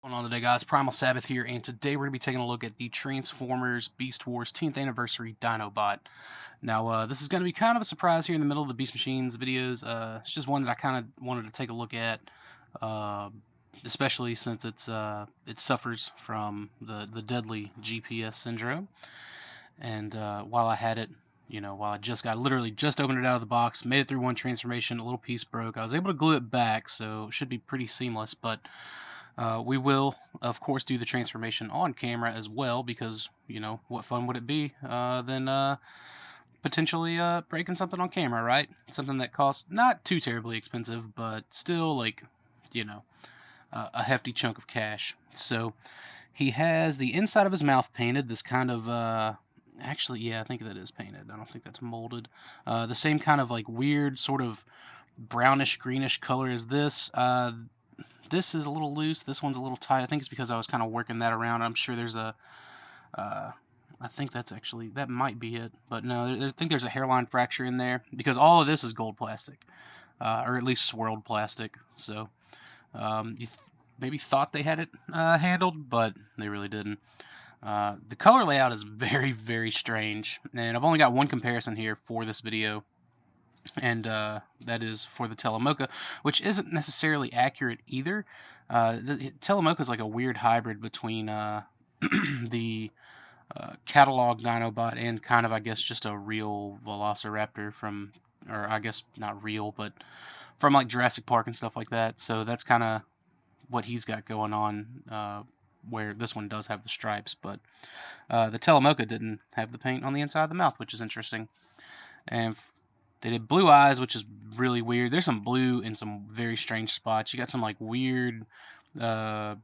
Going on today, guys? Primal Sabbath here, and today we're going to be taking a look at the Transformers Beast Wars 10th Anniversary Dinobot. Now, this is going to be kind of a surprise here in the middle of the Beast Machines videos. It's just one that I kind of wanted to take a look at, uh, especially since it suffers from the deadly GPS syndrome. And while I had it, while I literally just opened it out of the box, made it through one transformation, a little piece broke. I was able to glue it back, so it should be pretty seamless, but we will, of course, do the transformation on camera as well because, what fun would it be than potentially breaking something on camera, right? Something that costs not too terribly expensive, but still, like, you know, a hefty chunk of cash. So he has the inside of his mouth painted, this kind of. Actually, yeah, I think that is painted. I don't think that's molded. The same kind of like weird sort of brownish greenish color as this. This is a little loose. This one's a little tight. I think it's because I was kind of working that around. I'm sure there's a. Uh, I think that might be it, but no, I think there's a hairline fracture in there because all of this is gold plastic, or at least swirled plastic. So maybe thought they had it handled, but they really didn't. The color layout is very, very strange, and I've only got one comparison here for this video, and that is for the Telemocha, which isn't necessarily accurate either. The Telemocha is like a weird hybrid between the catalog Dinobot and kind of, I guess, just a real Velociraptor from, or I guess not real, but from like Jurassic Park and stuff like that. So that's kind of what he's got going on. Where this one does have the stripes, but the Telemocha didn't have the paint on the inside of the mouth, which is interesting. And they did blue eyes, which is really weird. There's some blue in some very strange spots. You got some like weird uh,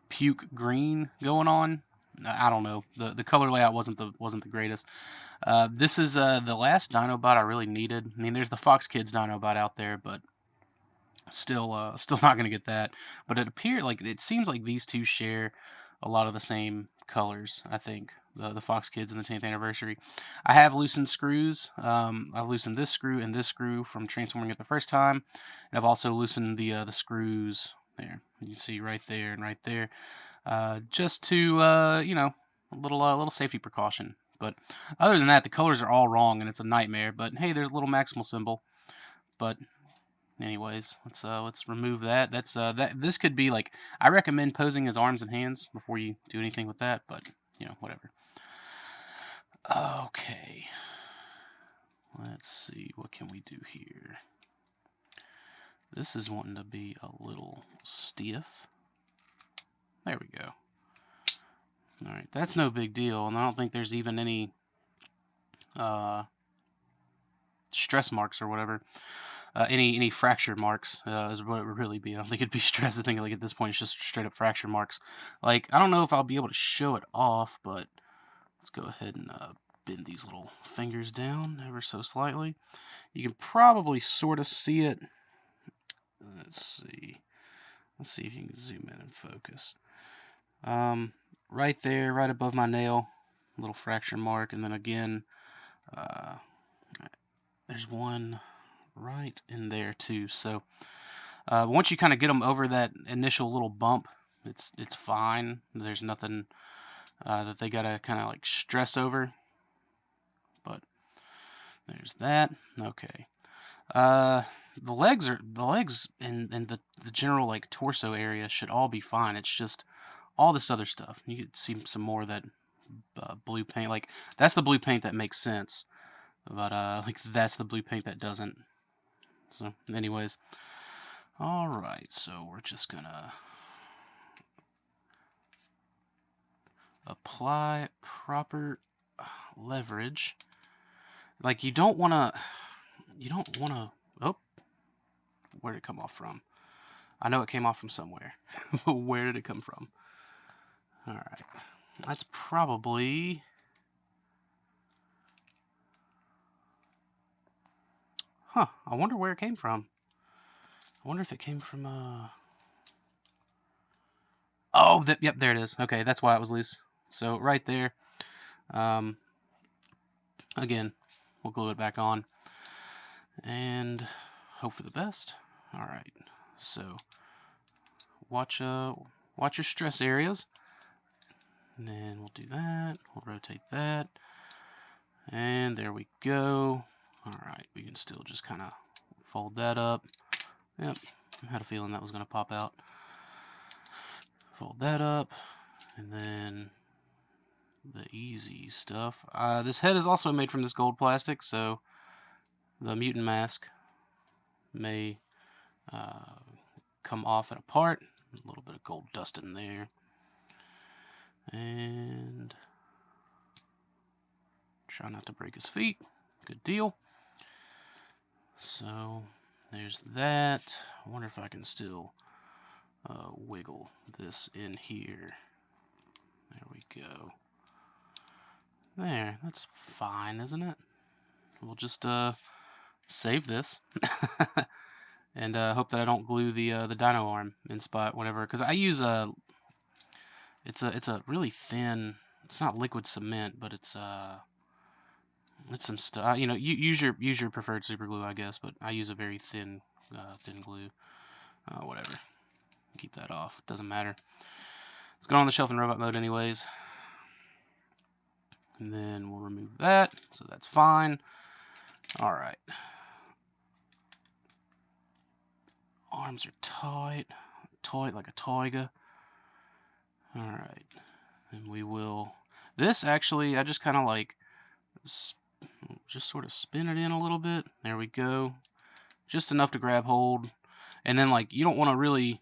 puke green going on. I don't know. The color layout wasn't the greatest. This is the last Dinobot I really needed. I mean, there's the Fox Kids Dinobot out there, but still not gonna get that. But it seems like these two share a lot of the same colors. I think the Fox Kids and the 10th anniversary. I have loosened screws. I've loosened this screw and this screw from transforming it the first time, and I've also loosened the screws there. You can see right there and right there, just to a little safety precaution. But other than that, the colors are all wrong, and it's a nightmare. But hey, there's a little maximal symbol. But anyways, let's remove that. This could be like, I recommend posing his arms and hands before you do anything with that, but whatever. Okay. Let's see, what can we do here? This is wanting to be a little stiff. There we go. Alright, that's no big deal, and I don't think there's even any stress marks or whatever. Any fracture marks is what it would really be. I don't think it'd be stress. I think like at this point it's just straight up fracture marks. Like, I don't know if I'll be able to show it off, but let's go ahead and bend these little fingers down ever so slightly. You can probably sort of see it. Let's see. Let's see if you can zoom in and focus. Right there, right above my nail, little fracture mark, and then again, uh, there's one right in there too. So once you kind of get them over that initial little bump, it's fine. There's nothing that they gotta kind of like stress over. But there's that. Okay. The legs and the general like torso area should all be fine. It's just all this other stuff. You can see some more of that blue paint. Like, that's the blue paint that makes sense, but like, that's the blue paint that doesn't. So anyways, all right, so we're just gonna apply proper leverage. Like, you don't want to, oh, where did it come off from? I know it came off from somewhere. Where did it come from? All right, that's probably, I wonder where it came from. I wonder if it came from, oh, yep, there it is. Okay, that's why it was loose. So right there, again, we'll glue it back on and hope for the best. All right, so watch your stress areas. And then we'll do that. We'll rotate that. And there we go. Alright, we can still just kind of fold that up. Yep, I had a feeling that was going to pop out. Fold that up. And then the easy stuff. This head is also made from this gold plastic, so the mutant mask may come off and apart. A little bit of gold dust in there. And try not to break his feet. Good deal. So there's that. I wonder if I can still wiggle this in here. There we go. There, that's fine, isn't it? We'll just save this and hope that I don't glue the dino arm in spot whenever, because I use it's a really thin. It's not liquid cement, but it's some stuff. You know, use your preferred super glue, I guess, but I use a very thin glue. Whatever. Keep that off. Doesn't matter. Let's go on the shelf in robot mode, anyways. And then we'll remove that, so that's fine. All right. Arms are tight like a tiger. All right, and we will. This actually, I just kind of like just sort of spin it in a little bit. There we go. Just enough to grab hold, and then like you don't want to really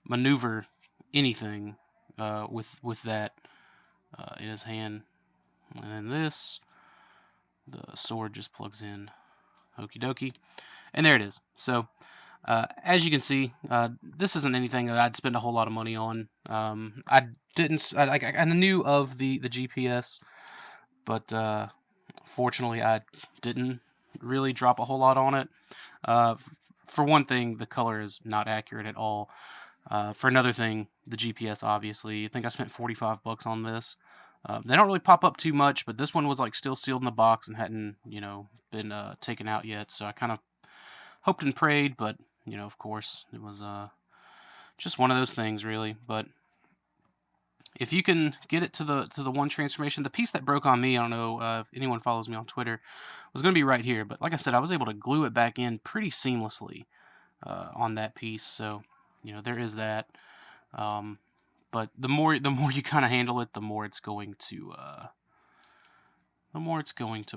maneuver anything with that in his hand. And then this, the sword just plugs in. Okie dokie. And there it is. So, as you can see, this isn't anything that I'd spend a whole lot of money on. I knew of the GPS, but fortunately I didn't really drop a whole lot on it. For one thing, the color is not accurate at all. For another thing, the GPS, obviously. I think I spent $45 on this. They don't really pop up too much, but this one was like still sealed in the box and hadn't, been taken out yet. So I kind of hoped and prayed, but of course, it was just one of those things, really. But if you can get it to the one transformation, the piece that broke on me, I don't know if anyone follows me on Twitter, was going to be right here. But like I said, I was able to glue it back in pretty seamlessly on that piece. So there is that. But the more you kind of handle it, the more it's going to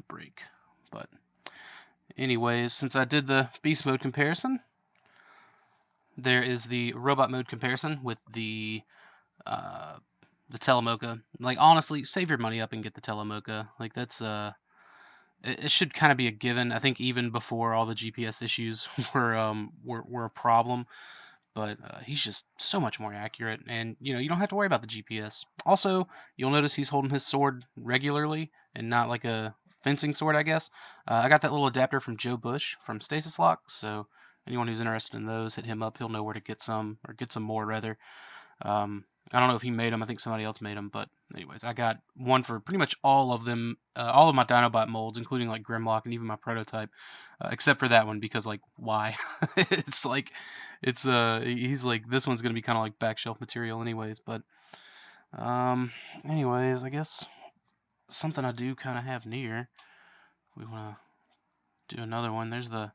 break. But anyways, since I did the beast mode comparison, there is the robot mode comparison with the Telemocha. Like, honestly, save your money up and get the Telemocha. Like, that's it should kind of be a given. I think even before all the GPS issues were a problem. But he's just so much more accurate, and you don't have to worry about the GPS. Also, you'll notice he's holding his sword regularly and not like a fencing sword, I guess. I got that little adapter from Joe Bush from Stasis Lock, so anyone who's interested in those, hit him up. He'll know where to get some, or get some more rather. I don't know if he made them. I think somebody else made them. But anyways, I got one for pretty much all of them, all of my Dinobot molds, including like Grimlock and even my prototype, except for that one because like why? It's like he's like this one's gonna be kind of like back shelf material anyways. But anyways, I guess something I do kind of have near. We want to do another one. There's the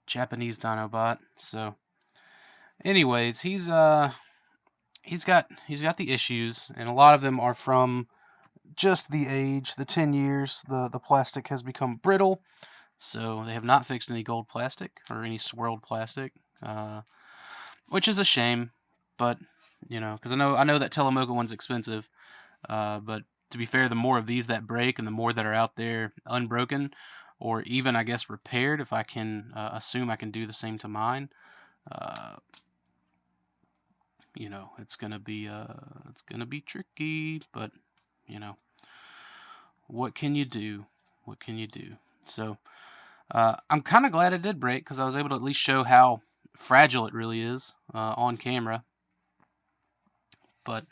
Japanese Dinobot. So anyways, he's got the issues, and a lot of them are from just the age, the 10 years. The plastic has become brittle, so they have not fixed any gold plastic or any swirled plastic, which is a shame. But because I know that Telemocha one's expensive, but to be fair, the more of these that break and the more that are out there unbroken, or even I guess repaired, if I can assume I can do the same to mine. It's gonna be tricky, but what can you do? What can you do? So I'm kind of glad it did break because I was able to at least show how fragile it really is on camera. But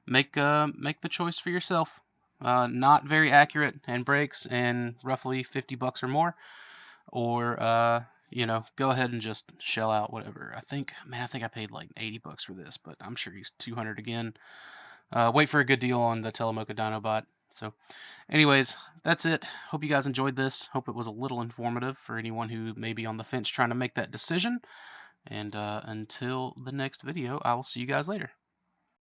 make the choice for yourself. Not very accurate and breaks and roughly $50 or more, or go ahead and just shell out whatever. I think I paid like 80 bucks for this, but I'm sure he's 200 again. Wait for a good deal on the Telemocha Dinobot. So, anyways, that's it. Hope you guys enjoyed this. Hope it was a little informative for anyone who may be on the fence trying to make that decision. And until the next video, I will see you guys later.